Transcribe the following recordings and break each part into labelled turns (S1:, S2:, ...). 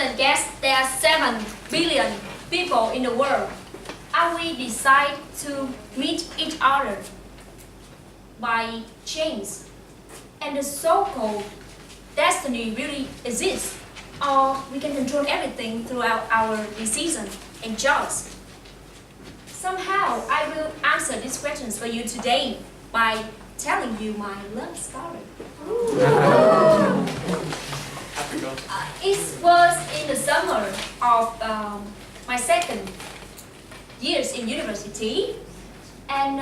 S1: and guess there are 7 billion people in the world. And we decide to meet each other by chance. And the so-called destiny really exists, or we can control everything throughout our decision and choice. Somehow, I will answer these questions for you today by telling you my love story. It was in the summer of my second years in university, and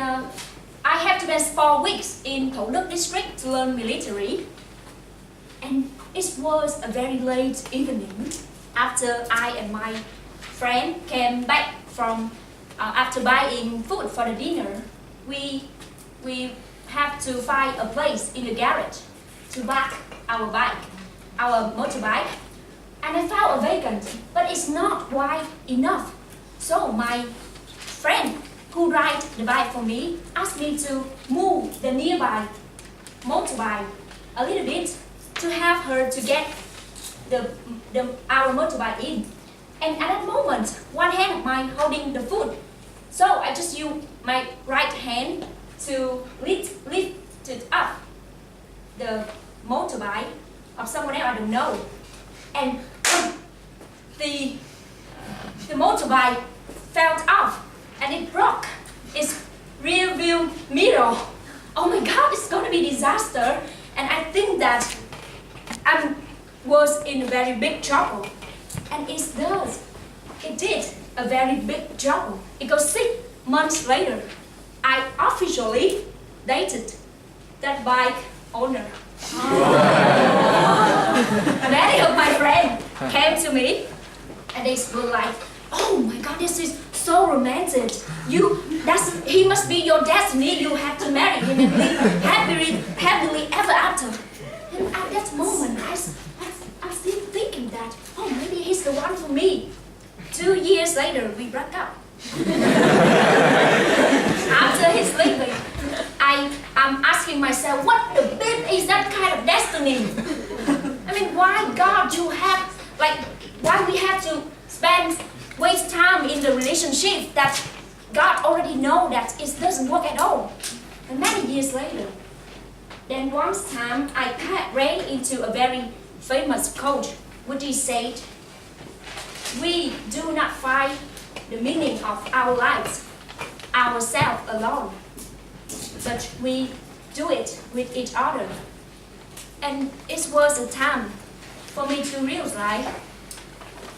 S1: I had to spend 4 weeks in Thủ Đức district to learn military. And it was a very late evening after I and my friend came back from after buying food for the dinner. We have to find a place in the garage to park our motorbike, and I found a vacant, but it's not wide enough. So my friend who rides the bike for me asked me to move the nearby motorbike a little bit to have her to get our motorbike in. And at that moment, one hand of mine holding the foot, so I just used my right hand to lift it up the motorbike of someone else I don't know, and the motorbike fell off and it broke its rear view mirror. Oh my God, it's gonna be disaster, and I think that I was in a very big trouble, and it did a very big trouble because 6 months later, I officially dated that bike owner. Many of my friends came to me and they were like, "Oh my God, this is so romantic. He must be your destiny. You have to marry him and live happily ever after." And at that moment, I'm still thinking that, oh, maybe he's the one for me. 2 years later, we broke up. After he's leaving, I'm asking myself, what the bit is that kind of destiny? I mean, why God why we have to waste time in the relationship that God already know that it doesn't work at all. And many years later, then one time I ran into a very famous quote, which he said, "We do not find the meaning of our lives ourselves alone, but we do it with each other." And it was a time for me to realize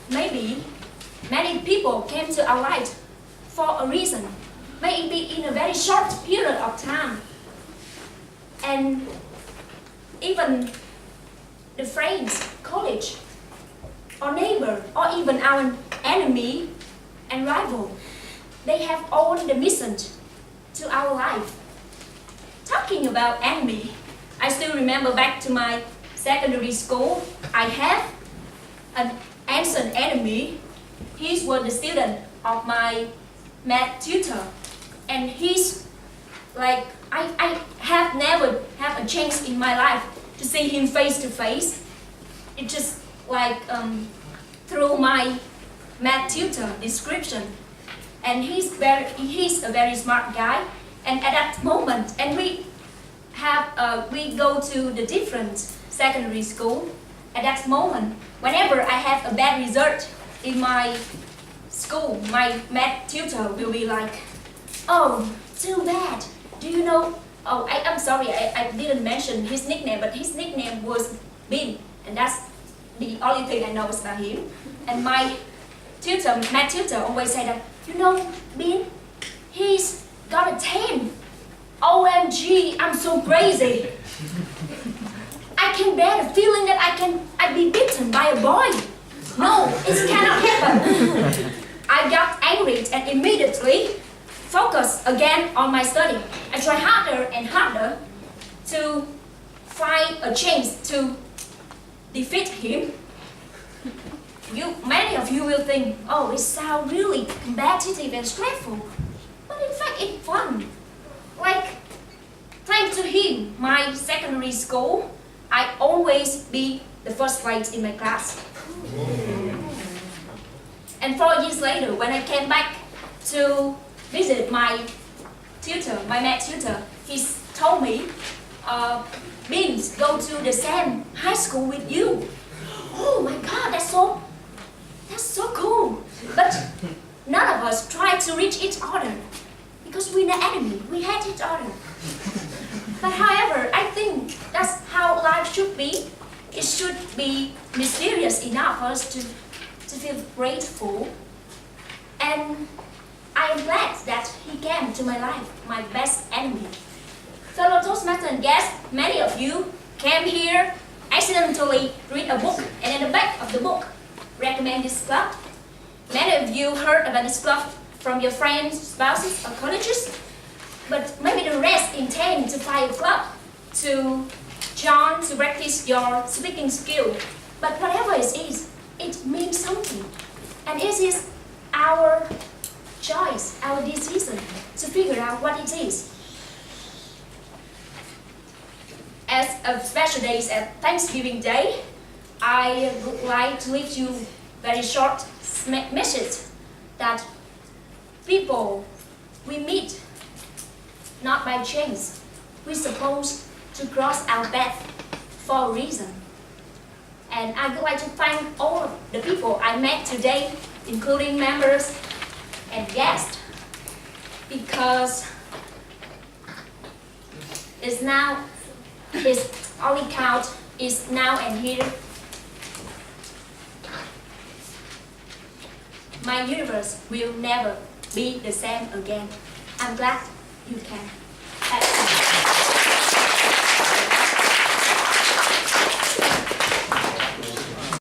S1: maybe many people came to our life for a reason, maybe in a very short period of time. And even the friends, colleague, or neighbor, or even our enemy and rival, they have all the mission to our life. Talking about enemy, I still remember back to my secondary school, I have an ancient enemy. He was the student of my math tutor, and he's like, I have never had a chance in my life to see him face to face. It just like through my math tutor description, and he's a very smart guy. And at that moment, and we go to the different secondary school. At that moment, whenever I have a bad result in my school, my math tutor will be like, "Oh, too bad. Do you know?" Oh, I'm sorry, I didn't mention his nickname, but his nickname was Bin, and that's the only thing I know about him. And my math tutor always say that, "You know, Bin, he's got a 10. OMG, I'm so crazy. I can bear the feeling that I'd be beaten by a boy. No, it cannot happen." I got angry and immediately focused again on my study. I try harder and harder to find a chance to defeat him. Many of you will think, "Oh, it sounds really competitive and stressful." But in fact, it's fun. Like, thanks to him, my secondary school, I always be the first place in my class. And 4 years later, when I came back to visit my tutor, my math tutor, he told me, Beans, go to the same high school with you. Oh my God, that's so cool. But none of us tried to reach each other because we're the enemy. We hate each other. But however, I think that's how life should be. It should be mysterious enough for us to feel grateful. And I am glad that he came to my life, my best enemy. Fellow Toastmasters guests, many of you came here accidentally read a book, and in the back of the book recommend this club. Many of you heard about this club from your friends, spouses, or colleges, but maybe the rest intend to find a club to join to practice your speaking skill. But whatever it is, it means something, and it is our choice, our decision to figure out what it is. As a special day at Thanksgiving Day, I would like to leave you very short message that people we meet not by chance. We're supposed to cross our path for a reason. And I would like to thank all of the people I met today, including members and guests, because it's now, his only count is now and here. My universe will never be the same again. I'm glad you can.